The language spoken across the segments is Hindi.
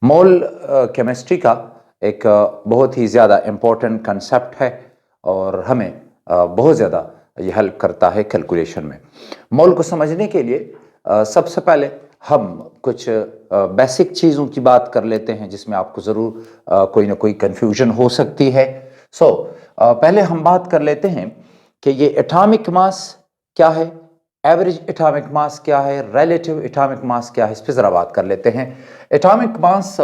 मोल केमिस्ट्री का एक बहुत ही ज़्यादा इम्पोर्टेंट कंसेप्ट है और हमें बहुत ज़्यादा ये हेल्प करता है कैलकुलेशन में। मोल को समझने के लिए सबसे पहले हम कुछ बेसिक चीज़ों की बात कर लेते हैं जिसमें आपको ज़रूर कोई ना कोई कन्फ्यूजन हो सकती है। पहले हम बात कर लेते हैं कि ये एटॉमिक मास क्या है, एवरेज एटॉमिक मास क्या है, रिलेटिव एटॉमिक मास क्या है, इस पर ज़रा बात कर लेते हैं। एटॉमिक मास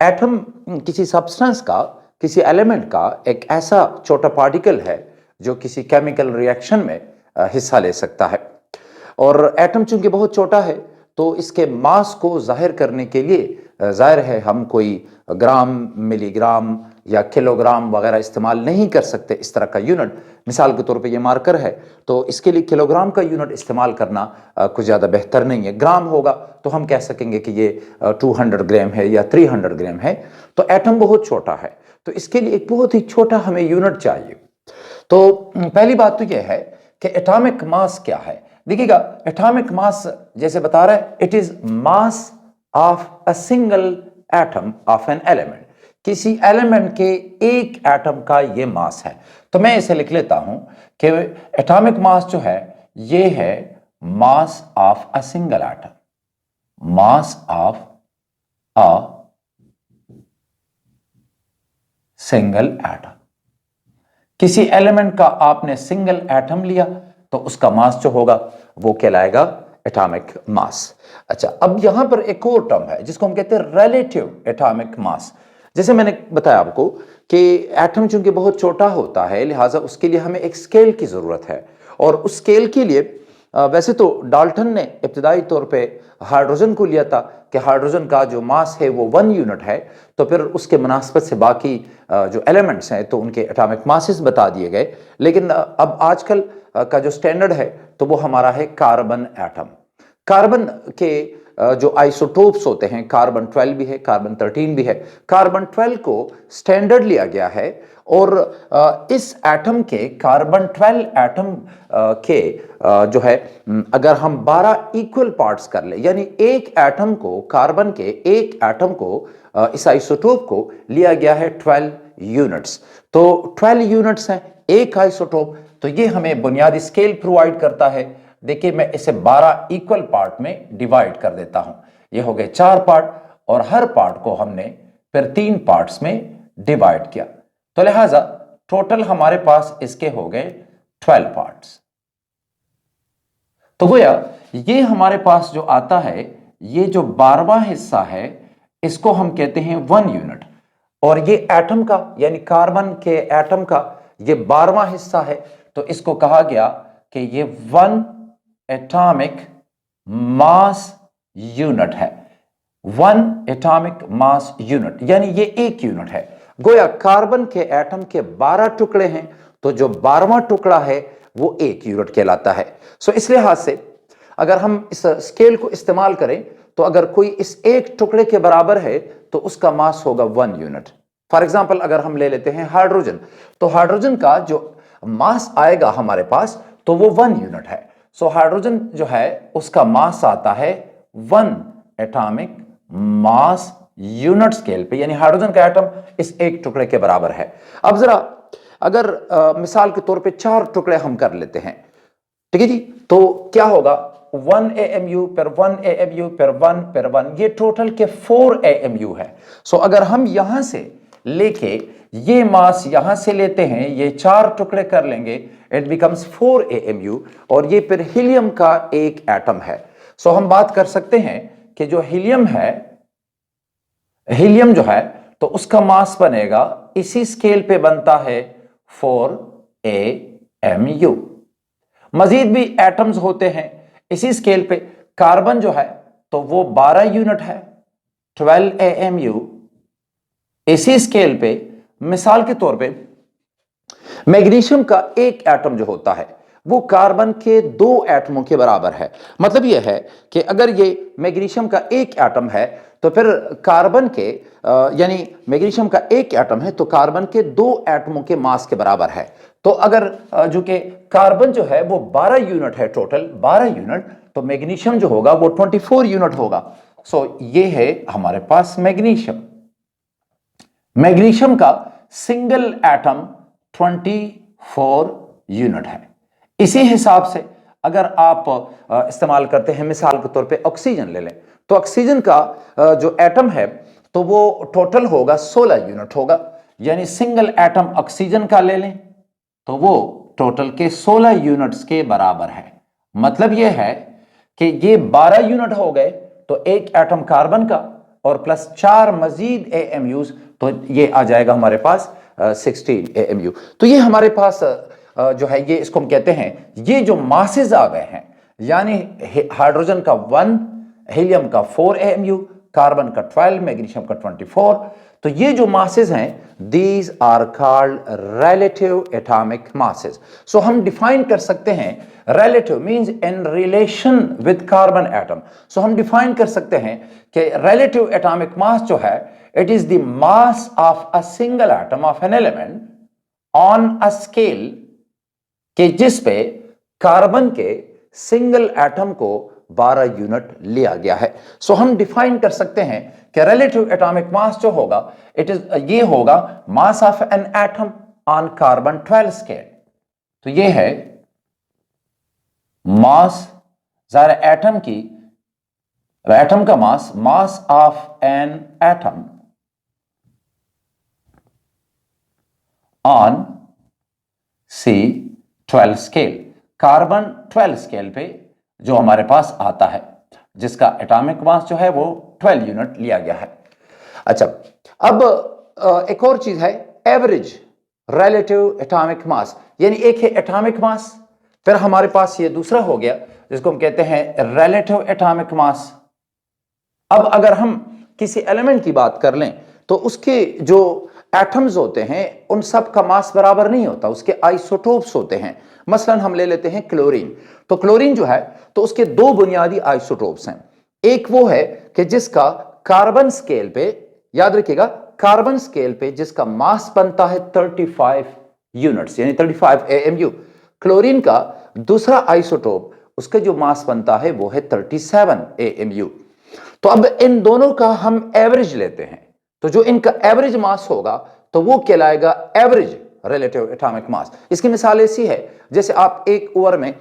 एटम किसी सब्सटेंस का, किसी एलिमेंट का एक ऐसा छोटा पार्टिकल है जो किसी केमिकल रिएक्शन में हिस्सा ले सकता है। और एटम चूंकि बहुत छोटा है तो इसके मास को जाहिर करने के लिए जाहिर है हम कोई ग्राम, मिलीग्राम या किलोग्राम वगैरह इस्तेमाल नहीं कर सकते इस तरह का यूनिट। मिसाल के तौर पे ये मार्कर है तो इसके लिए किलोग्राम का यूनिट इस्तेमाल करना कुछ ज़्यादा बेहतर नहीं है। ग्राम होगा तो हम कह सकेंगे कि ये 200 ग्राम है या 300 ग्राम है। तो एटम बहुत छोटा है तो इसके लिए एक बहुत ही छोटा हमें यूनिट चाहिए। तो पहली बात तो यह है कि एटॉमिक मास क्या है। देखिएगा, एटॉमिक मास जैसे बता रहा है, it is mass of a single atom of an element. किसी एलिमेंट के एक एटम का ये मास है। तो मैं इसे लिख लेता हूं कि एटॉमिक मास जो है ये है mass of a single atom, mass of a single atom. किसी एलिमेंट का आपने सिंगल एटम लिया तो उसका मास जो होगा वो कहलाएगा एटॉमिक मास। अच्छा, अब यहां पर एक और टर्म है जिसको हम कहते हैं रिलेटिव एटॉमिक मास। जैसे मैंने बताया आपको कि एटम चूंकि बहुत छोटा होता है लिहाजा उसके लिए हमें एक स्केल की जरूरत है। और उस स्केल के लिए वैसे तो डाल्टन ने इब्तदाई तौर पे हाइड्रोजन को लिया था कि हाइड्रोजन का जो मास है वो 1 यूनिट है। तो फिर उसके मुनासबत से बाकी जो एलिमेंट्स हैं तो उनके एटॉमिक मासेस बता दिए गए। लेकिन अब आजकल का जो स्टैंडर्ड है तो वो हमारा है कार्बन एटम। कार्बन के जो आइसोटोप्स होते हैं, कार्बन 12 भी है, कार्बन 13 भी है। कार्बन 12 को स्टैंडर्ड लिया गया है और इस एटम के, कार्बन 12 एटम के जो है, अगर हम 12 इक्वल पार्ट्स कर ले, यानी एक एटम को, कार्बन के एक एटम को, इस आइसोटोप को लिया गया है 12 यूनिट्स। तो 12 यूनिट्स हैं एक आइसोटोप। तो ये हमें बुनियादी स्केल प्रोवाइड करता है। देखिए, मैं इसे 12 इक्वल पार्ट में डिवाइड कर देता हूं। ये हो गए 4 पार्ट और हर पार्ट को हमने फिर 3 पार्ट्स में डिवाइड किया। तो लिहाजा टोटल हमारे पास इसके हो गए 12 पार्ट्स। तो गोया ये हमारे पास जो आता है, ये जो 12वां हिस्सा है इसको हम कहते हैं 1 यूनिट। और ये एटम का, यानी कार्बन के एटम का ये 12वां हिस्सा है तो इसको कहा गया कि ये 1 एटॉमिक मास यूनिट है। 1 एटॉमिक मास यूनिट यानी ये 1 यूनिट है। गोया कार्बन के एटम के 12 टुकड़े हैं तो जो 12वां टुकड़ा है वो 1 यूनिट कहलाता है। सो इस लिहाज से अगर हम इस स्केल को इस्तेमाल करें तो अगर कोई इस एक टुकड़े के बराबर है तो उसका मास होगा 1 यूनिट। फॉर एग्जाम्पल अगर हम ले लेते हैं हाइड्रोजन, तो हाइड्रोजन का जो मास आएगा हमारे पास तो वो 1 यूनिट है। सो हाइड्रोजन जो है उसका मास आता है 1 एटॉमिक मास यूनिट स्केल पे, यानी हाइड्रोजन का एटम इस एक टुकड़े के बराबर है। अब जरा अगर मिसाल के तौर पे 4 टुकड़े हम कर लेते हैं, ठीक है जी, तो क्या होगा 1 AMU पर 1 AMU पर 1 पर 1, ये टोटल के 4 AMU है। सो अगर हम यहां से लेके ये मास यहां से लेते हैं, ये 4 टुकड़े कर लेंगे, इट बिकम्स 4 AMU। और ये फिर हीलियम का एक एटम है। सो हम बात कर सकते हैं कि जो हीलियम है, हीलियम जो है तो उसका मास बनेगा, इसी स्केल पे बनता है 4 AMU। मजीद भी एटम्स होते हैं इसी स्केल पे। कार्बन जो है तो वो 12 यूनिट है, 12 AMU। इसी स्केल पे मिसाल के तौर पे मैग्नीशियम का एक एटम जो होता है वो कार्बन के 2 एटमों के बराबर है। मतलब यह है कि अगर ये मैग्नीशियम का एक एटम है तो फिर कार्बन के यानी मैग्नीशियम का एक एटम है तो कार्बन के 2 एटमों के मास के बराबर है। तो अगर जो कि कार्बन जो है वो 12 यूनिट है, टोटल 12 यूनिट, तो मैग्नीशियम जो होगा वो 24 यूनिट होगा। सो ये है हमारे पास मैग्नीशियम। मैग्नीशियम का सिंगल एटम 24 यूनिट है। इसी हिसाब से अगर आप इस्तेमाल करते हैं, मिसाल के तौर पे ऑक्सीजन ले लें, तो ऑक्सीजन का जो एटम है तो वो टोटल होगा 16 यूनिट होगा। यानी सिंगल एटम ऑक्सीजन का ले लें तो वो टोटल के 16 यूनिट्स के बराबर है। मतलब ये है कि ये 12 यूनिट हो गए तो एक एटम कार्बन का और प्लस 4 मजीद AMUs, तो ये आ जाएगा हमारे पास 16 AMU। तो ये हमारे पास जो है ये इसको हम कहते हैं, ये जो मासेस आ गए हैं, यानी हाइड्रोजन का 1, हीलियम का 4 AMU, कार्बन का 12, मैग्नीशियम का 24, तो ये जो मासेस हैं these are called relative atomic masses. So हम डिफाइन कर सकते हैं, relative means in relation with carbon atom. So हम डिफाइन कर सकते हैं कि रिलेटिव एटॉमिक मास जो है it is the mass of a single atom of an element on a scale कि जिस पे कार्बन के सिंगल एटम को 12 यूनिट लिया गया है। सो हम डिफाइन कर सकते हैं कि रिलेटिव एटॉमिक मास जो होगा ये होगा mass of an atom on carbon 12 scale. तो ये है मास, ज़ाहिर एटम का mass of an atom on C12 scale, carbon 12 scale पे जो हमारे पास आता है, जिसका एटॉमिक मास जो है वो 12 यूनिट लिया गया है। अच्छा, अब एक और चीज है एवरेज रिलेटिव एटॉमिक मास, यानी एक है एटॉमिक मास, फिर हमारे पास ये दूसरा हो गया जिसको हम कहते हैं रिलेटिव एटॉमिक मास। अब अगर हम किसी एलिमेंट की बात कर लें तो उसके जो एटम्स होते हैं उन सब का मास बराबर नहीं होता, उसके आइसोटोप्स होते हैं। मसलन हम ले लेते हैं क्लोरीन, तो क्लोरीन जो है तो उसके दो बुनियादी आइसोटोप्स हैं। एक वो है कि जिसका कार्बन स्केल पे, याद रखिएगा कार्बन स्केल पे जिसका मास बनता है 35 यूनिट्स यानी 35 AMU। क्लोरीन का दूसरा आइसोटोप उसका जो मास बनता है वो है 37 AMU। तो अब इन दोनों का हम एवरेज लेते हैं, तो जो इनका एवरेज मास होगा तो वो कहलाएगा एवरेज रिलेटिव एटॉमिक मास। इसकी मिसाल ऐसी है जैसे आप एक ओवर में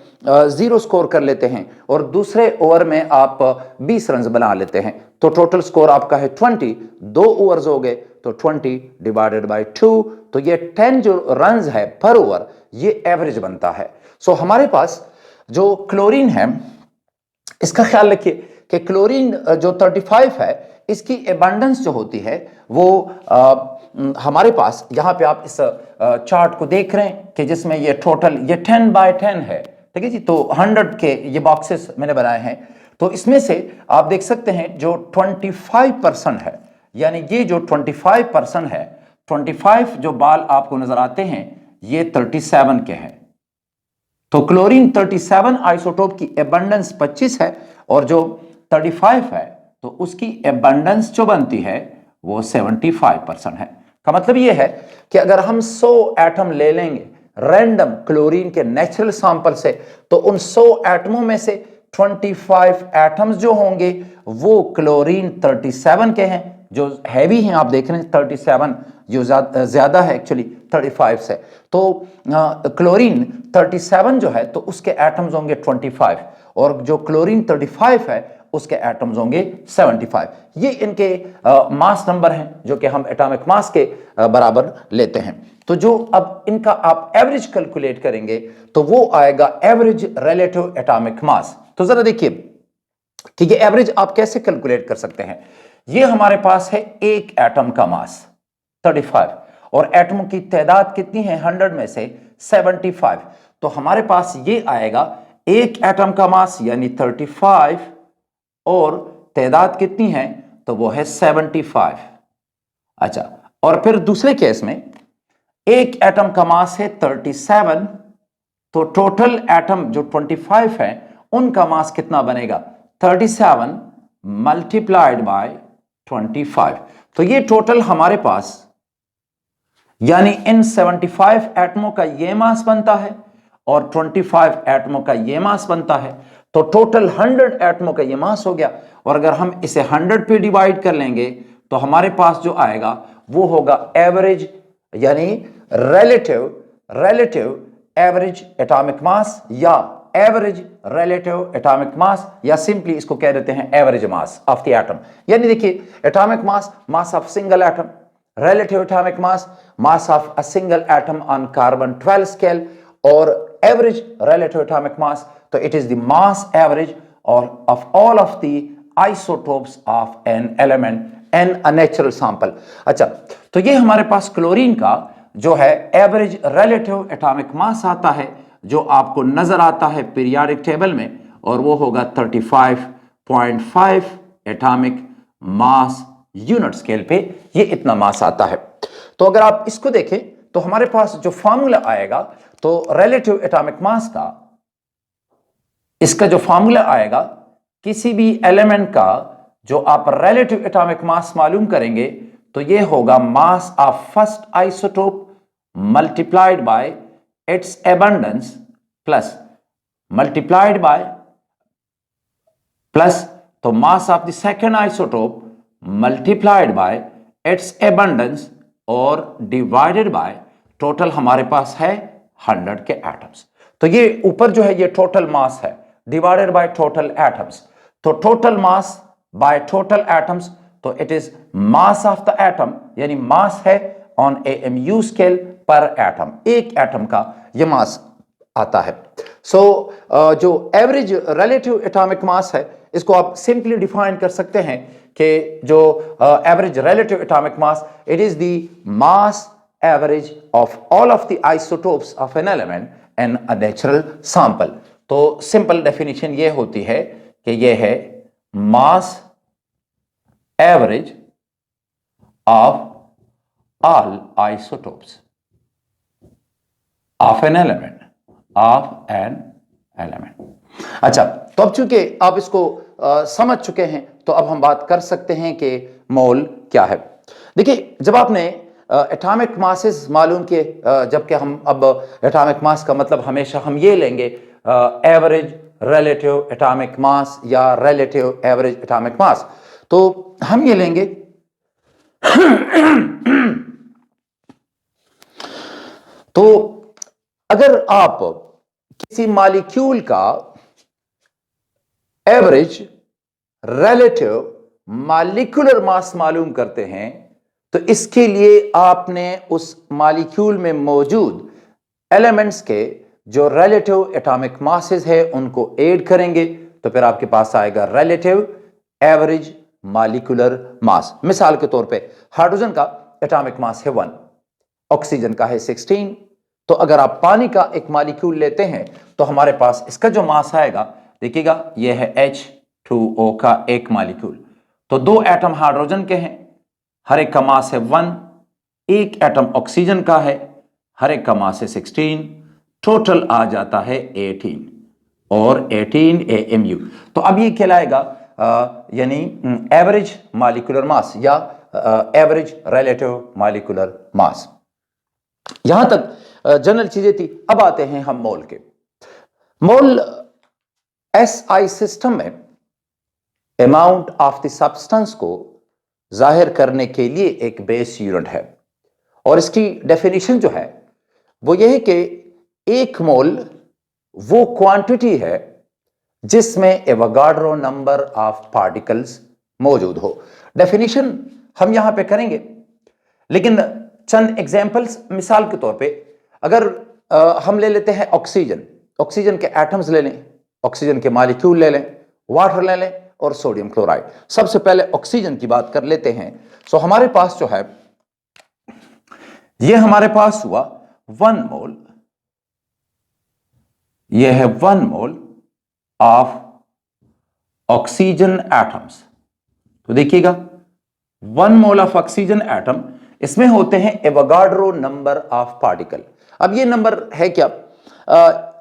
0 स्कोर कर लेते हैं और दूसरे ओवर में आप 20 रन बना लेते हैं, तो टोटल स्कोर आपका है 20। 2 ओवर्स हो गए तो 20 डिवाइडेड बाय 2, तो ये 10 जो रन है पर ओवर ये एवरेज बनता है। सो हमारे पास जो क्लोरीन है इसका ख्याल रखिए कि क्लोरीन जो 35 है इसकी एबंडेंस जो होती है वो हमारे पास यहाँ पे आप इस चार्ट को देख रहे हैं कि जिसमें ये टोटल ये 10 बाय 10 है, ठीक है जी। तो 100 के ये बॉक्सेस मैंने बनाए हैं, तो इसमें से आप देख सकते हैं जो 25% है, यानी ये जो 25% है, 25 जो बाल आपको नजर आते हैं ये 37 के हैं। तो क्लोरीन 37 आइसोटोप की एबंडेंस 25 है और जो 35 है तो उसकी एबंडेंस जो बनती है वो 75% है। का मतलब ये है कि अगर हम 100 एटम ले लेंगे रैंडम क्लोरीन के नेचुरल सैंपल से, तो उन 100 एटमों में से 25 एटम्स जो होंगे वो क्लोरीन 37 के हैं, जो हैवी हैं। आप देख रहे हैं 37 जो ज्यादा है एक्चुअली 35 से। तो क्लोरीन 37 जो है तो उसके एटम्स होंगे 25 और जो क्लोरीन 35 है उसके एटम्स होंगे 75। ये इनके मास नंबर हैं जो कि हम एटॉमिक मास के बराबर लेते हैं। तो जो अब इनका आप एवरेज कैलकुलेट करेंगे तो वो आएगा एवरेज रिलेटिव एटॉमिक मास। तो जरा देखिए कि ये एवरेज आप कैसे कैलकुलेट कर सकते हैं। ये हमारे पास है एक एटम का मास 35 और एटमों की तादाद कितनी है 100 में से 75। तो हमारे पास ये आएगा एक एटम का मास यानी 35 और तादाद कितनी है तो वो है 75। अच्छा, और फिर दूसरे केस में एक एटम का मास है 37, तो टोटल एटम जो 25 है उनका मास कितना बनेगा 37 मल्टीप्लाइड बाय 25। तो ये टोटल हमारे पास यानी इन 75 एटमों का ये मास बनता है और 25 एटमों का ये मास बनता है। तो टोटल 100 एटमों का ये मास हो गया। और अगर हम इसे 100 पे डिवाइड कर लेंगे तो हमारे पास जो आएगा वो होगा एवरेज, यानी रिलेटिव एवरेज एटॉमिक मास, या एवरेज रिलेटिव एटॉमिक मास, या सिंपली इसको कह देते हैं average mass of the atom. यानी देखिए, atomic mass of single atom, relative atomic mass of a single atom on carbon 12 scale, और average relative atomic mass, तो it is the mass average of all of the isotopes of an element in a natural sample। अच्छा, तो ये हमारे पास क्लोरीन का जो है एवरेज रिलेटिव एटॉमिक मास आता है, जो आपको नजर आता है पीरियोडिक टेबल में, और वो होगा 35.5 एटॉमिक मास यूनिट स्केल पे, ये इतना मास आता है। तो अगर आप इसको देखें तो हमारे पास जो फॉर्मूला आएगा, तो रिलेटिव एटॉमिक मास का, इसका जो फॉर्मूला आएगा, किसी भी एलिमेंट का जो आप रिलेटिव एटॉमिक मास मालूम करेंगे तो ये होगा mass of first isotope multiplied by its abundance plus multiplied by plus, तो mass of the second isotope multiplied by its abundance और डिवाइडेड बाय, टोटल हमारे पास है 100 के एटम्स। तो ये ऊपर जो है ये टोटल मास है डिवाइडेड बाय टोटल एटम्स, तो total mass by total atoms, तो it is mass of the atom, यानी मास है ऑन AMU स्केल पर एटम, एक एटम का ये मास आता है। जो एवरेज रिलेटिव एटॉमिक मास है, इसको आप सिंपली डिफाइन कर सकते हैं कि जो average relative atomic mass, it is the mass average of all of the isotopes of an element in a natural sample. तो सिंपल डेफिनेशन ये होती है कि ये है mass average of all isotopes of an element अच्छा, तो अब चूंकि आप इसको समझ चुके हैं, तो अब हम बात कर सकते हैं कि मोल क्या है। देखिए, जब आपने एटॉमिक मासेस मालूम किए, जबकि हम अब एटॉमिक मास का मतलब हमेशा हम ये लेंगे एवरेज रिलेटिव एटॉमिक मास या रिलेटिव एवरेज एटॉमिक मास, तो हम ये लेंगे तो अगर आप किसी मॉलिक्यूल का एवरेज रिलेटिव मॉलिक्यूलर मास मालूम करते हैं, तो इसके लिए आपने उस मॉलिक्यूल में मौजूद एलिमेंट्स के जो रिलेटिव एटॉमिक मासेस है उनको ऐड करेंगे, तो फिर आपके पास आएगा रिलेटिव एवरेज मॉलिक्यूलर मास। मिसाल के तौर पे हाइड्रोजन का एटॉमिक मास है 1, ऑक्सीजन का है 16, तो अगर आप पानी का एक मॉलिक्यूल लेते हैं तो हमारे पास इसका जो मास आएगा, देखिएगा ये है H2O का एक मॉलिक्यूल, तो 2 एटम हाइड्रोजन के हैं, हर एक का मास है 1, एक एटम ऑक्सीजन का है, हर एक का मास है 16, टोटल आ जाता है 18 और 18 AMU। तो अब ये कहलाएगा यानी एवरेज मॉलिक्यूलर मास या एवरेज रिलेटिव मॉलिक्यूलर मास। यहां तक जनरल चीजें थी। अब आते हैं हम मोल के। मोल SI सिस्टम में अमाउंट ऑफ द सब्सटेंस को जाहिर करने के लिए एक बेस यूनिट है, और इसकी डेफिनेशन जो है वो ये है कि एक मोल वो क्वांटिटी है जिसमें एवोगाड्रो नंबर ऑफ पार्टिकल्स मौजूद हो। डेफिनेशन हम यहां पे करेंगे, लेकिन चंद एग्जांपल्स मिसाल के तौर पे अगर हम ले लेते हैं ऑक्सीजन के एटम्स ले लें, ऑक्सीजन के मॉलिक्यूल ले लें, वाटर ले लें और सोडियम क्लोराइड। सबसे पहले ऑक्सीजन की बात कर लेते हैं। सो हमारे पास जो है ये हमारे पास हुआ 1 मोल, ये है 1 मोल ऑफ ऑक्सीजन एटम्स। तो देखिएगा 1 मोल ऑफ ऑक्सीजन एटम, इसमें होते हैं एवोगाड्रो नंबर ऑफ पार्टिकल। अब ये नंबर है क्या,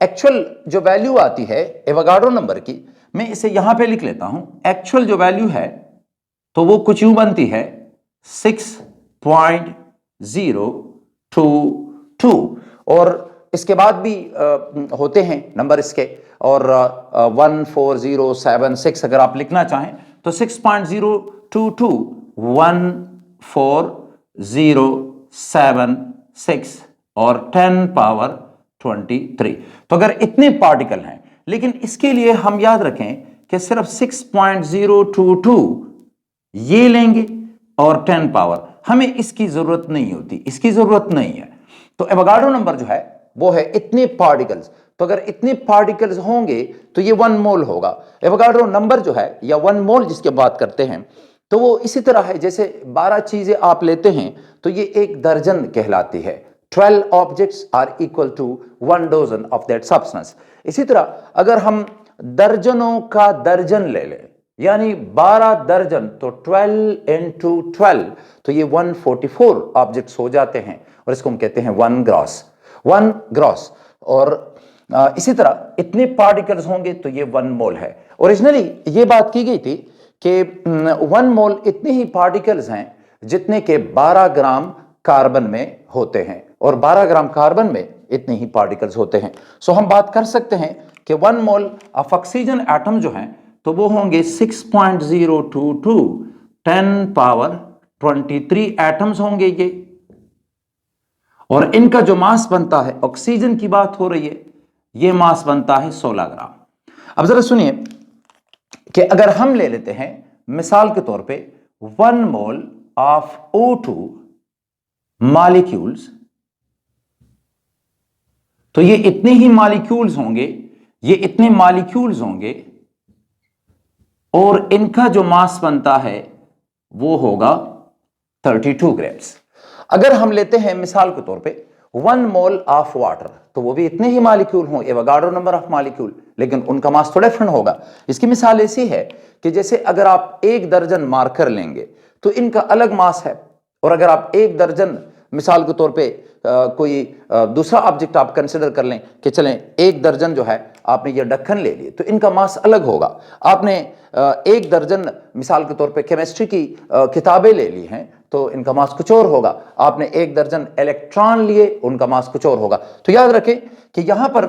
एक्चुअल जो वैल्यू आती है एवोगाड्रो नंबर की, मैं इसे यहां पे लिख लेता हूं। एक्चुअल जो वैल्यू है तो वो कुछ यूं बनती है 6.022, और इसके बाद भी होते हैं नंबर इसके, और 14076 अगर आप लिखना चाहें तो 6.022 14076 और 10 पावर 23। तो अगर इतने पार्टिकल हैं, लेकिन इसके लिए हम याद रखें कि सिर्फ 6.022 ये लेंगे और 10 पावर, हमें इसकी जरूरत नहीं होती, इसकी जरूरत नहीं है। तो एवोगाड्रो नंबर जो है वो है इतने पार्टिकल्स। तो अगर इतने पार्टिकल्स होंगे तो ये 1 मोल होगा। एवोगाड्रो नंबर जो है या 1 मोल जिसके बात करते हैं, तो वो इसी तरह है जैसे 12 चीजें आप लेते हैं तो ये 1 दर्जन कहलाती है। 12 objects are equal to 1 dozen of that substance. इसी तरह अगर हम दर्जनों का दर्जन ले लें, यानी 12 दर्जन, तो 12 into 12, तो ये 144 ऑब्जेक्ट्स हो जाते हैं, और इसको हम कहते हैं 1 ग्रॉस, 1 ग्रॉस। और इसी तरह इतने पार्टिकल्स होंगे तो ये 1 मोल है। ओरिजिनली ये बात की गई थी कि 1 मोल इतने ही पार्टिकल्स हैं जितने के 12 ग्राम कार्बन में होते हैं, और 12 ग्राम कार्बन में इतने ही पार्टिकल्स होते हैं। सो हम बात कर सकते हैं कि 1 मोल ऑफ ऑक्सीजन एटम जो हैं तो वो होंगे 6.022 10 पावर 23 एटम्स होंगे ये, और इनका जो मास बनता है, ऑक्सीजन की बात हो रही है, ये मास बनता है 16 ग्राम। अब जरा सुनिए कि अगर हम ले लेते हैं मिसाल के तौर पे 1 मोल ऑफ O2 मॉलिक्यूल्स, तो ये इतने ही मॉलिक्यूल्स होंगे, ये इतने मॉलिक्यूल्स होंगे, और इनका जो मास बनता है वो होगा 32 ग्राम्स। अगर हम लेते हैं मिसाल के तौर पे 1 मोल ऑफ वाटर, तो वो भी इतने ही मॉलिक्यूल हों, एवोगाड्रो नंबर ऑफ मॉलिक्यूल, लेकिन उनका मास तो डिफरेंट होगा। इसकी मिसाल ऐसी है कि जैसे अगर आप 1 दर्जन मार्कर लेंगे तो इनका अलग मास है, और अगर आप 1 दर्जन मिसाल के तौर पे कोई दूसरा ऑब्जेक्ट आप कंसिडर कर लें कि चलें 1 दर्जन जो है आपने ये ढक्कन ले लिए, तो इनका मास अलग होगा। आपने 1 दर्जन मिसाल के तौर पे केमिस्ट्री की किताबें ले ली हैं तो इनका मास कुछ और होगा। आपने 1 दर्जन इलेक्ट्रॉन लिए, उनका मास कुछ और होगा। तो याद रखें कि यहां पर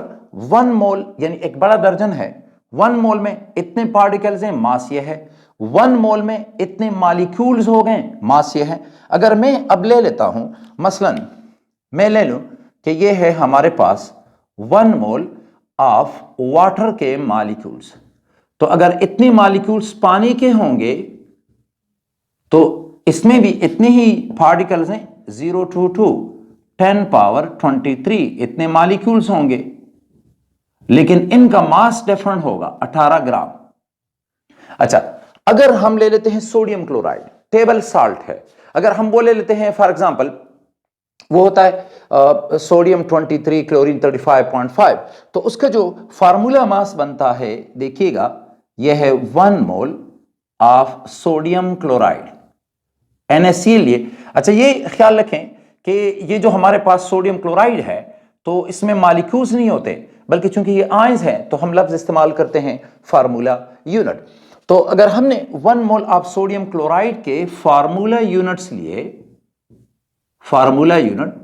1 मोल यानी एक बड़ा दर्जन है, 1 मोल में इतने पार्टिकल्स हैं, मास ये है। 1 मोल में इतने मॉलिक्यूल्स हो गए, मास ये है। अगर मैं अब ले लेता हूं, मसलन मैं ले लूं कि ये है हमारे पास 1 मोल ऑफ वाटर के मॉलिक्यूल्स, तो अगर इतने मॉलिक्यूल्स पानी के होंगे तो इसमें भी इतने ही पार्टिकल्स हैं, 022 10 पावर 23 इतने मॉलिक्यूल्स होंगे, लेकिन इनका मास डिफरेंट होगा 18 ग्राम। अच्छा, अगर हम ले लेते हैं सोडियम क्लोराइड, टेबल साल्ट है, अगर हम वो ले लेते हैं फॉर एग्जांपल, वो होता है सोडियम 23 क्लोरीन 35.5, तो उसका जो फार्मूला मास बनता है देखिएगा, यह है 1 mole of sodium chloride NaCl लिए। अच्छा, ये ख्याल रखें कि ये जो हमारे पास सोडियम क्लोराइड है तो इसमें मॉलिक्यूल्स नहीं होते, बल्कि चूंकि ये आयंस हैं तो हम लफ्ज इस्तेमाल करते हैं फार्मूला यूनिट। तो अगर हमने 1 मोल ऑफ सोडियम क्लोराइड के फार्मूला यूनिट्स लिए, फार्मूला यूनिट,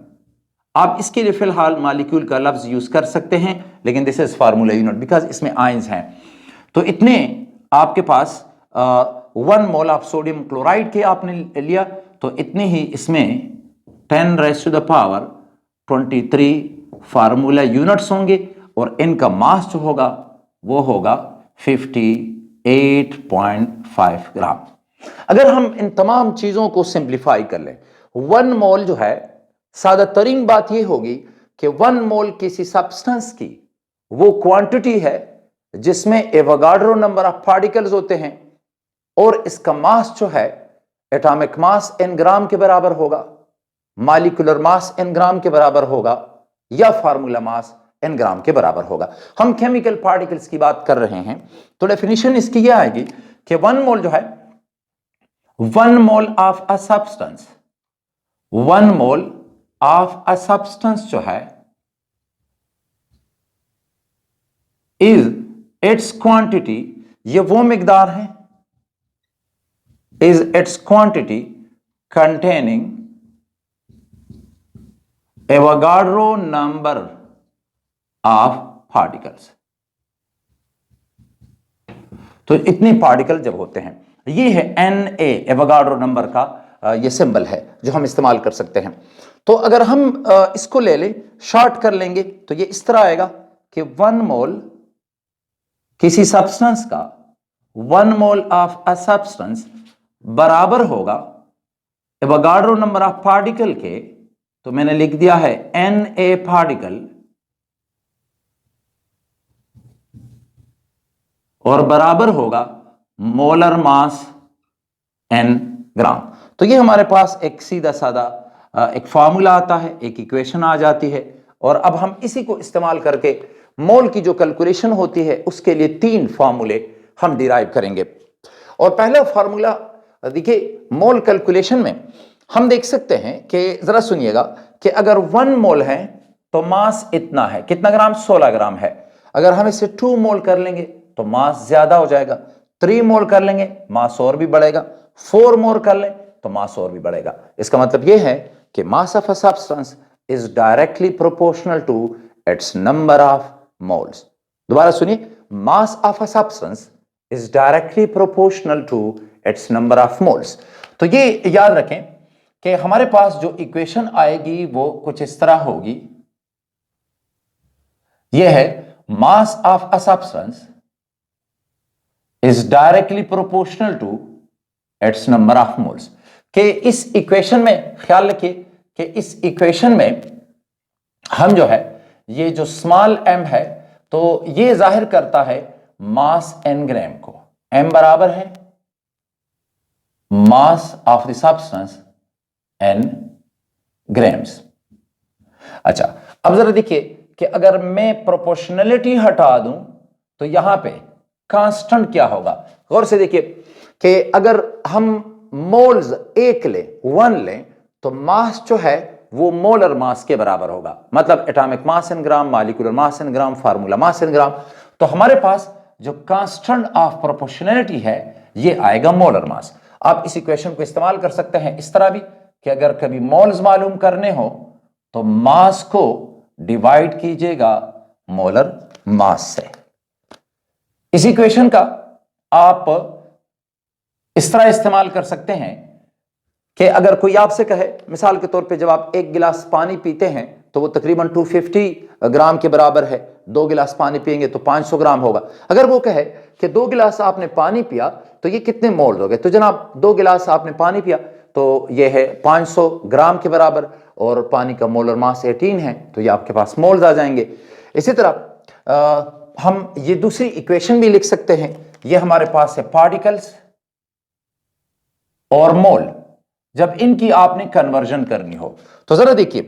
आप इसके लिए फिलहाल मॉलिक्यूल का लफ्ज यूज कर सकते हैं, लेकिन this is formula unit because इसमें आयंस हैं। तो इतने आपके पास 1 मोल ऑफ सोडियम क्लोराइड के आपने लिया, तो इतने ही इसमें 10 raised to the power 23 formula units होंगे, और इनका मास जो होगा वो होगा 58.5 ग्राम। अगर हम इन तमाम चीजों को सिंप्लीफाई कर लें, 1 मोल जो है, सादा तरीन बात यह होगी कि 1 मोल किसी सब्सटेंस की वो क्वांटिटी है जिसमें एवोगाड्रो नंबर ऑफ पार्टिकल्स होते हैं, और इसका मास जो है एटॉमिक मास n ग्राम के बराबर होगा, मॉलिक्यूलर मास n ग्राम के बराबर होगा, या फार्मूला मास n ग्राम के बराबर होगा। हम केमिकल पार्टिकल्स की बात कर रहे हैं, तो डेफिनेशन इसकी यह आएगी कि 1 मोल जो है, 1 mole of a substance, 1 mole of a substance जो है इज इट्स क्वांटिटी, ये वो मिकदार है, is its quantity containing Avogadro number of particles. तो इतने पार्टिकल जब होते हैं, ये है Na, एवोगाड्रो नंबर का ये सिंबल है जो हम इस्तेमाल कर सकते हैं। तो अगर हम इसको ले लें, शॉर्ट कर लेंगे तो ये इस तरह आएगा कि 1 मोल किसी सब्सटेंस का, 1 मोल ऑफ अ सब्सटेंस बराबर होगा एवोगाड्रो नंबर ऑफ पार्टिकल के, तो मैंने लिख दिया है Na पार्टिकल, और बराबर होगा मोलर मास n ग्राम। तो ये हमारे पास एक सीधा सादा एक फार्मूला आता है, एक इक्वेशन आ जाती है, और अब हम इसी को इस्तेमाल करके मोल की जो कैलकुलेशन होती है उसके लिए 3 फार्मूले हम डिराइव करेंगे। और पहला फार्मूला देखिए, मोल कैलकुलेशन में हम देख सकते हैं कि जरा सुनिएगा कि अगर 1 मोल है तो मास इतना है, कितना ग्राम, 16 ग्राम है। अगर हम इसे 2 मोल कर लेंगे तो मास ज्यादा हो जाएगा, 3 मोल कर लेंगे मास और भी बढ़ेगा, 4 मोल कर लें तो मास और भी बढ़ेगा। इसका मतलब यह है कि mass of a substance is directly proportional to its number of moles. दोबारा सुनिए, mass of a substance is directly proportional to its number of moles. तो ये याद रखें कि हमारे पास जो इक्वेशन आएगी वो कुछ इस तरह होगी, यह है mass of a substance is directly proportional to its number of moles. कि इस इक्वेशन में ख्याल रखिए कि इस इक्वेशन में हम जो है ये जो स्मॉल m है तो ये जाहिर करता है मास n ग्राम को। m बराबर है mass of the substance n grams. अच्छा, अब जरा देखिए कि अगर मैं प्रोपोर्शनलिटी हटा दूं तो यहां पे कांस्टेंट क्या होगा। गौर से देखिए कि अगर हम मोल्स 1 लें, 1 लें, तो मास जो है वो मोलर मास के बराबर होगा, मतलब एटॉमिक मास इन ग्राम, मॉलिक्यूलर मास इन ग्राम, फार्मूला मास इन ग्राम। तो हमारे पास जो कांस्टेंट ऑफ प्रोपोर्शनलिटी है ये आएगा मोलर मास। आप इस इक्वेशन को इस्तेमाल कर सकते हैं इस तरह भी कि अगर कभी मोल्स मालूम करने हो तो मास को डिवाइड कीजिएगा मोलर मास से। इस इक्वेशन का आप इस तरह इस्तेमाल कर सकते हैं कि अगर कोई आपसे कहे, मिसाल के तौर पे जब आप 1 गिलास पानी पीते हैं तो वो तकरीबन 250 ग्राम के बराबर है, 2 गिलास पानी पिएंगे तो 500 ग्राम होगा। अगर वो कहे कि 2 गिलास आपने पानी पिया तो ये कितने मोल हो गए, तो जनाब 2 गिलास आपने पानी पिया तो ये है 500 ग्राम के बराबर, और पानी का मोलर मास 18 है, तो ये आपके पास मोल्स आ जाएंगे। इसी तरह हम ये दूसरी इक्वेशन भी लिख सकते हैं, ये हमारे पास है पार्टिकल्स और मोल। जब इनकी आपने कन्वर्जन करनी हो तो जरा देखिए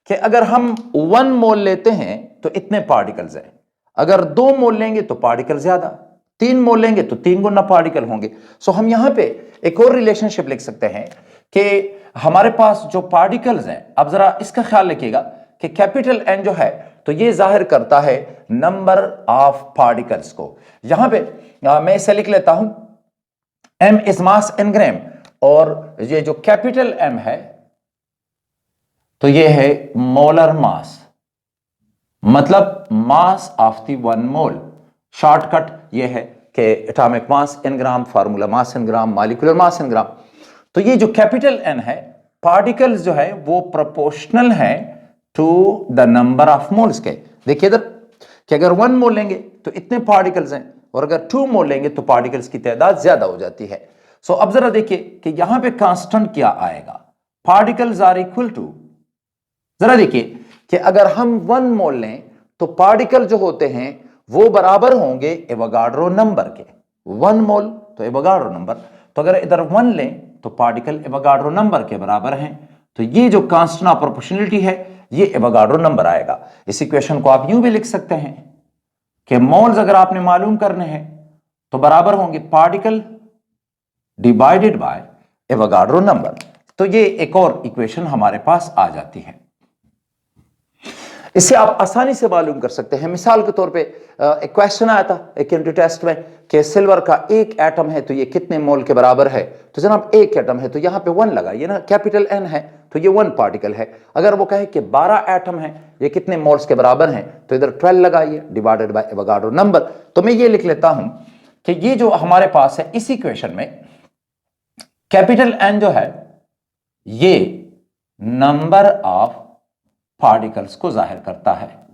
कि अगर हम 1 मोल लेते हैं तो इतने पार्टिकल्स हैं, अगर 2 मोल लेंगे तो पार्टिकल ज्यादा, 3 मोल लेंगे तो 3 गुना पार्टिकल होंगे। सो हम यहां पे एक और रिलेशनशिप लिख सकते हैं कि हमारे पास जो पार्टिकल्स हैं, अब जरा इसका ख्याल रखिएगा कि कैपिटल N जो है तो ये जाहिर करता है नंबर ऑफ पार्टिकल्स को। यहां पे मैं इसे लिख लेता हूं m इज मास इन ग्राम, और ये जो कैपिटल M है तो ये है मोलर मास, मतलब मास ऑफ द 1 मोल। शॉर्टकट ये है कि एटॉमिक मास इन ग्राम, फार्मूला मास इन ग्राम, मॉलिक्यूलर मास इन ग्राम। तो ये जो कैपिटल N है, पार्टिकल्स जो है वो प्रोपोर्शनल है to the number of moles के। देखिए इधर कि अगर 1 मोल लेंगे तो इतने पार्टिकल्स हैं, और अगर 2 मोल लेंगे तो पार्टिकल्स की तादाद ज्यादा हो जाती है। सो अब जरा देखिए कि यहां पे कांस्टेंट क्या आएगा, पार्टिकल्स आर इक्वल टू, जरा देखिए कि अगर हम 1 मोल लें तो पार्टिकल जो होते हैं वो बराबर होंगे एवोगाड्रो नंबर के। 1 मोल तो एवोगाड्रो नंबर, तो अगर इधर 1 लें तो पार्टिकल एवोगाड्रो नंबर के बराबर हैं, तो ये जो कांस्टेंट ऑफ प्रोपोर्शनलिटी है ये एवोगाड्रो नंबर आएगा। इस इक्वेशन को आप यूं भी लिख सकते हैं कि मोल्स अगर आपने मालूम करने हैं तो बराबर होंगे particle divided by Avogadro number. तो ये एक और इक्वेशन हमारे पास आ जाती है। इससे आप आसानी से मालूम कर सकते हैं। मिसाल के तौर पे एक क्वेश्चन आया था एक एंट्री टेस्ट में कि सिल्वर का 1 एटम है तो ये कितने मोल के बराबर है, तो जनाब 1 एटम है तो यहां पे 1 लगाइए ना, कैपिटल N है तो ये 1 पार्टिकल है। अगर वो कहे कि 12 एटम है, ये कितने मोल्स के बराबर हैं, तो इधर 12 लगाइए डिवाइडेड बाय एवोगाड्रो नंबर। तो मैं ये लिख लेता हूं कि ये जो हमारे पास है इस इक्वेशन में कैपिटल N जो है ये नंबर ऑफ पार्टिकल्स को जाहिर करता है,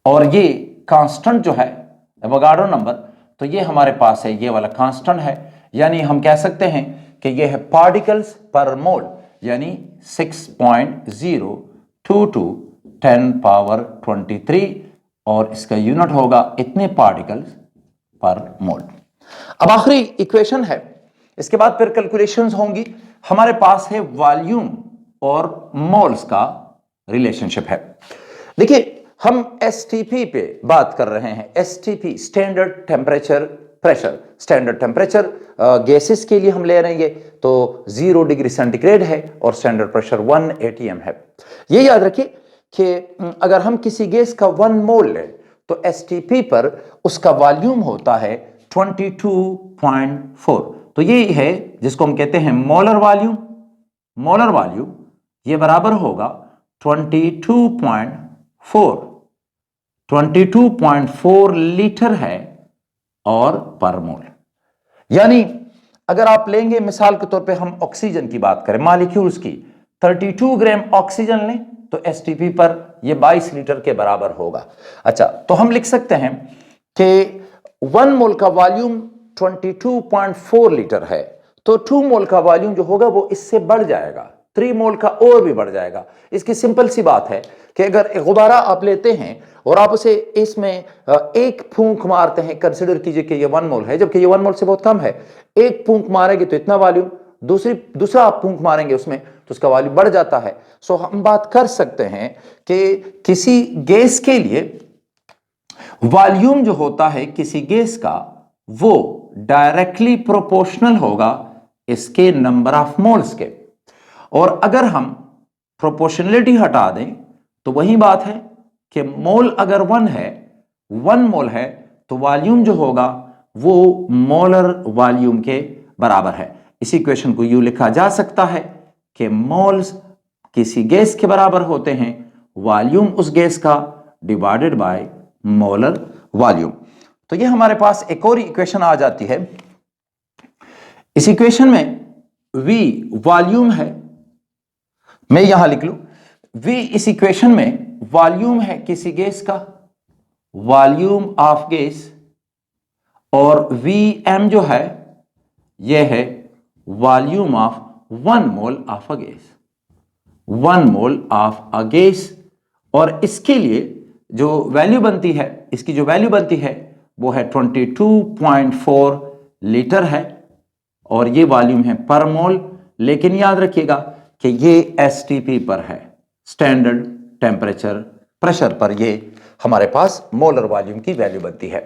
और ये कांस्टेंट जो है एवोगाड्रो नंबर, तो ये हमारे पास है ये वाला कांस्टेंट है, यानी हम कह सकते हैं कि ये है पार्टिकल्स पर मोल, यानी 6.022 10 पावर 23, और इसका यूनिट होगा इतने पार्टिकल्स पर मोल। अब आखिरी इक्वेशन है, इसके बाद फिर कैलकुलेशंस होंगी। हमारे पास है वॉल्यूम और मोल्स का रिलेशनशिप है। देखिए हम एसटीपी पे बात कर रहे हैं। STP standard temperature pressure, standard temperature gases के लिए हम ले रहे हैं तो 0 डिग्री सेंटीग्रेड है और स्टैंडर्ड प्रेशर 1 atm है। ये याद रखिए कि अगर हम किसी गैस का 1 मोल लें तो एसटीपी पर उसका वॉल्यूम होता है 22.4। तो ये है जिसको हम कहते हैं मोलर वॉल्यूम। मोलर वॉल्यूम ये बराबर होगा 22.4 लीटर है और पर मोल। यानी अगर आप लेंगे मिसाल के तौर पे हम ऑक्सीजन की बात करें, मॉलिक्यूल्स की, 32 ग्राम ऑक्सीजन लें तो एसटीपी पर ये 22 लीटर के बराबर होगा। अच्छा, तो हम लिख सकते हैं कि 1 मोल का वॉल्यूम 22.4 लीटर है, तो 2 मोल का वॉल्यूम जो होगा वो इससे बढ़ जाएगा, 3 मोल का और भी बढ़ जाएगा। इसकी सिंपल सी बात है कि अगर एक गुब्बारा आप लेते हैं और आप उसे इसमें एक फूंक मारते हैं, कंसिडर कीजिए कि ये 1 मोल है, जबकि ये 1 मोल से बहुत कम है, एक फूंक मारेंगे तो इतना वॉल्यूम, दूसरा आप फूंक मारेंगे उसमें तो उसका वॉल्यूम बढ़ जाता है। सो हम बात कर सकते हैं कि किसी गैस के लिए वॉल्यूम जो होता है किसी गैस का वो डायरेक्टली प्रोपोर्शनल होगा इसके नंबर ऑफ मोल्स के, और अगर हम प्रोपोर्शनलिटी हटा दें तो वही बात है कि मोल अगर 1 है, 1 मोल है, तो वॉल्यूम जो होगा वो मोलर वॉल्यूम के बराबर है। इस इक्वेशन को यूं लिखा जा सकता है कि मोल्स किसी गैस के बराबर होते हैं, वॉल्यूम उस गैस का डिवाइडेड बाय मोलर वॉल्यूम। तो ये हमारे पास एक और इक्वेशन आ जाती है। इस इक्वेशन में V वॉल्यूम है, मैं यहां लिख लूं V इस इक्वेशन में वॉल्यूम है किसी गैस का, वॉल्यूम ऑफ गैस, और Vm जो है यह है volume of 1 mole of a gas, 1 mole of a gas. और इसके लिए जो वैल्यू बनती है, इसकी जो वैल्यू बनती है वो है 22.4 लीटर है, और ये वॉल्यूम है पर मोल। लेकिन याद रखिएगा कि ये एसटीपी पर है, स्टैंडर्ड टेम्परेचर प्रेशर पर ये हमारे पास मोलर वॉल्यूम की वैल्यू बनती है।